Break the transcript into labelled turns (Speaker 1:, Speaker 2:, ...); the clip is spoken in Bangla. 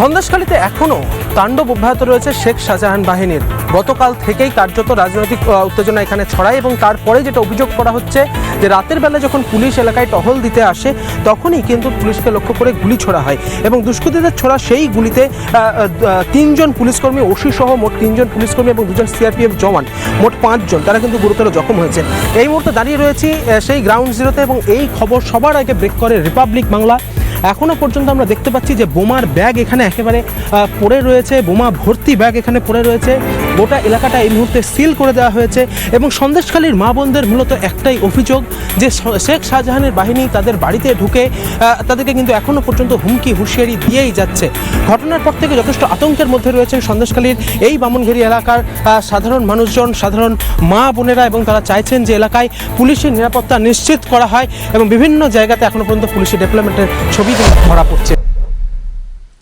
Speaker 1: সন্দেশখালীতে এখনও তাণ্ডব অব্যাহত রয়েছে শেখ শাহজাহান বাহিনীর। গতকাল থেকেই কার্যত রাজনৈতিক উত্তেজনা এখানে ছড়ায় এবং তারপরে যেটা অভিযোগ করা হচ্ছে যে রাতের বেলা যখন পুলিশ এলাকায় টহল দিতে আসে তখনই কিন্তু পুলিশকে লক্ষ্য করে গুলি ছোড়া হয় এবং দুষ্কৃতীদের ছোড়া সেই গুলিতে 3 জন পুলিশকর্মী, ওসি সহ মোট 3 জন পুলিশকর্মী এবং 2 জন সিআরপিএফ জওয়ান, মোট 5 জন, তারা কিন্তু গুরুতর জখম হয়েছেন। এই মুহূর্তে দাঁড়িয়ে রয়েছি সেই গ্রাউন্ড জিরোতে এবং এই খবর সবার আগে ব্রেক করে রিপাবলিক বাংলা। এখনও পর্যন্ত আমরা দেখতে পাচ্ছি যে বোমার ব্যাগ এখানে একেবারে পড়ে রয়েছে, বোমা ভর্তি ব্যাগ এখানে পড়ে রয়েছে। গোটা এলাকাটা এই মুহূর্তে সিল করে দেওয়া হয়েছে এবং সন্দেশখালীর মা বোনদের মূলত একটাই অভিযোগ যে শেখ শাহজাহানের বাহিনী তাদের বাড়িতে ঢুকে তাদেরকে কিন্তু এখনও পর্যন্ত হুমকি হুঁশিয়ারি দিয়েই যাচ্ছে। ঘটনার পর থেকে যথেষ্ট আতঙ্কের মধ্যে রয়েছেন সন্দেশখালীর এই বামনঘেরি এলাকার সাধারণ মানুষজন, সাধারণ মা বোনেরা, এবং তারা চাইছেন যে এলাকায় পুলিশের নিরাপত্তা নিশ্চিত করা হয় এবং বিভিন্ন জায়গাতে এখনও পর্যন্ত পুলিশের ডেভেলপমেন্টের ছবি ধরা পড়ছে।